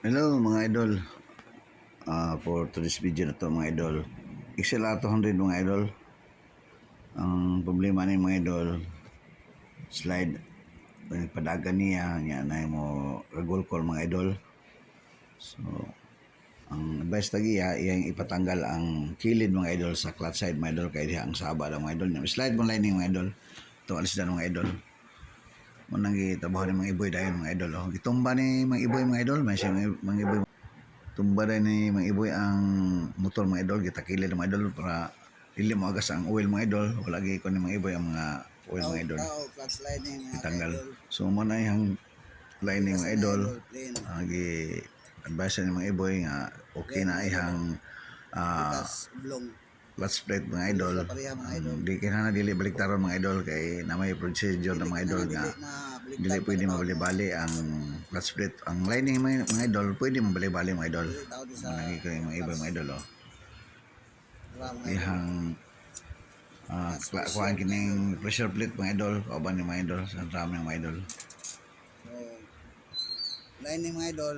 Hello mga idol. For today's video na to mga idol, XL200 mga idol. Ang problema ni mga idol, slide padagan niya na mo ragol call mga idol. So ang advice tagiya iyang ipatanggal ang kilid mga idol sa clutch side mga idol, kay diha ang saba lang mga idol niya. Slide mo lining mga idol. Ito alis na mga idol. Munang gitabaho ni mga iboy dayon mga idol. Gitumba ni mga iboy mga idol, may siya mga iboy. Tumba rin ni mga iboy ang motor mga idol, gitakili ng mga idol para dili mo agas ang oil mga idol. Wala gi ko ni mga iboy ang mga oil mga idol. Clutch lining mga Itanggal. idol. So mo na yung lining mga idol. Plain. Gi advice ni mga iboy nga okay na ihang Blong. clutch plate mga idol. Di kinahanglan dili baliktaron mga idol, kay na may procedure ng mga idol nga dili pwede mabali-bali ang clutch plate. Ang lining mga idol pwede mabali-bali mga idol. Managi ko yung mga iba mga idol ihang kuhaan kining pressure plate mga idol, kauban ni mga idol sa drum ng mga idol. So, lining mga idol.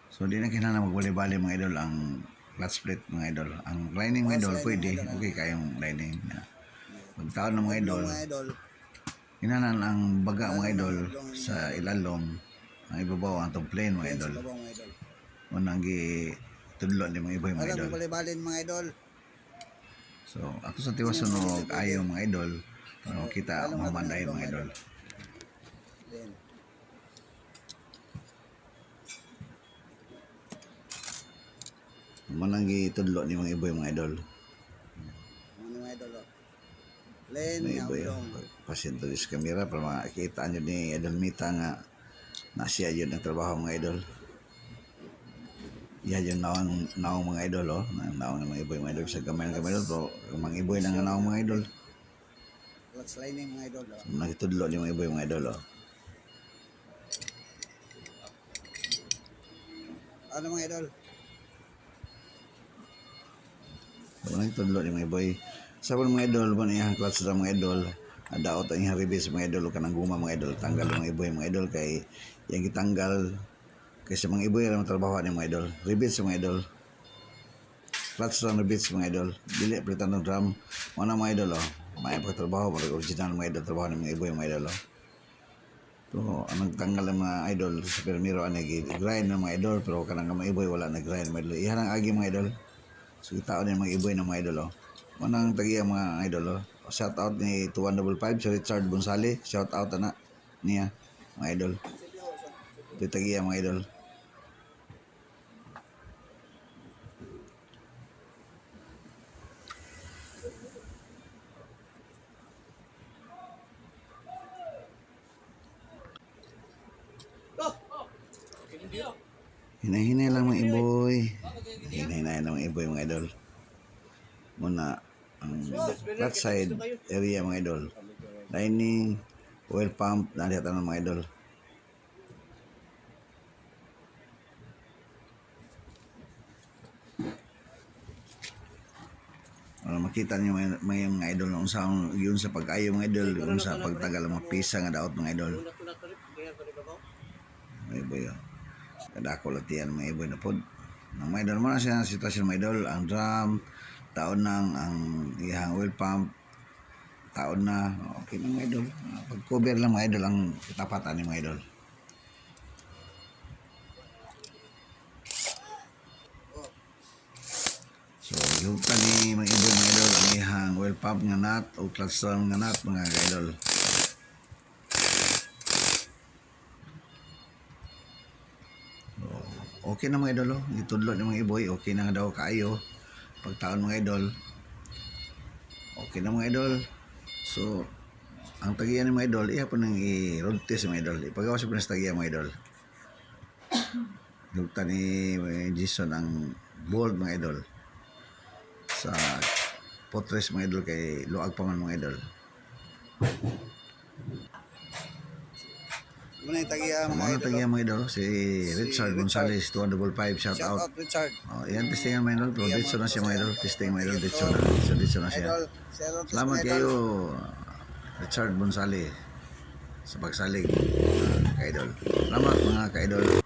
So di na kinahanglan magbali-bali mga idol ang clutch plate mga idol. Ang lining mga idol pwede, okay kayong lining. Pagtaon ng mga idol, kinahanglan ang baga mga idol sa ilalong, ang ibabaw ang tong plane mga idol. Unang tudlo ni mga iboy mga idol. Bali-balin mga idol. So ato sa tiwas sunog ayaw mga idol para makita mahumanday mga idol. Manang gitudlo ni mga iboy mga idol. Mga idol. Plain Mga nga iboy blong. pasyento sa kamera para makita nyo ni Idol Mita nga nasya yun ang trabaho mga idol. Yan yung naong mga idol naong ng mga iboy mga idol sa gamay ng mga idol, pero mga iboy na nga naong mga idol. Clutch lining mga idol. So, nagtudlo ni mga iboy mga idol Ano mga idol? So, nagtudlo ni mga iboy. Sa mga idol, po na iyang clutch na mga idol, daot ang iyang ribis mga idol, o kanang guma mga idol, tanggal mga iboy mga idol, kay iyang gitanggal, kasi mga iboy ang trabaho ni mga idol. Ribis mga idol, clutch na ribis mga idol, dili palitan ng drum, mga mga idol may pagtrabaho, mga original mga idol, trabaho ng mga iboy mga idol So, anong tanggal ng mga idol sa permiro, grind ng mga idol, pero kanang mga iboy wala nag-grind mga idol. Iyan ang agi mga idol. So, itaon ng mga iboy ng mga idol Manang tagiya mga idol Shout out ni 2155 si Richard Bonsali. Shout out na niya mga idol. Ito tagiya mga idol. Hinay-hinay lang mga iboy. Hinay-hinay lang mga iboy mga idol. Muna ang flat side area mga idol. Lining, oil pump, nalihat ng mga idol. Makita niyo may mga idol na unsang yun sa pag-ayo mga idol, yun sa pagtagal mga pisa nga daot mga idol. Mga iboy kadako latihan mga iboy na pod. Ang mga idol mo na siya sitwasyon mga idol, ang drum taon nang ang ihang oil pump taon na, okay na mga idol. Pag cover lang mga idol ang katapatan ni mga idol. So hugtan ni mga iboy mga idol ang ihang oil pump nga nut o clutch drum nga nut mga idol. Okay na mga idol itudlo ni mga iboy, okay na nga daw kaayo pagtaon mga idol. Okay na mga idol. So ang tagiyan ni mga idol iya po nang i-road test mga idol, ipagawa sa pinas tagiyan mga idol. Hugtan ni Jason ang bolt mga idol sa potres mga idol, kay luag pa man mga idol. Muna tagiya mga tagiya mga idol si Richard Gonzales 255 shout out. Richard. Yan testingan mga idol, pero dito na siya mga idol, testing mga idol, dito na siya. Salamat kayo Richard Gonzales sa pagsalig ka idol. Salamat mga ka idol.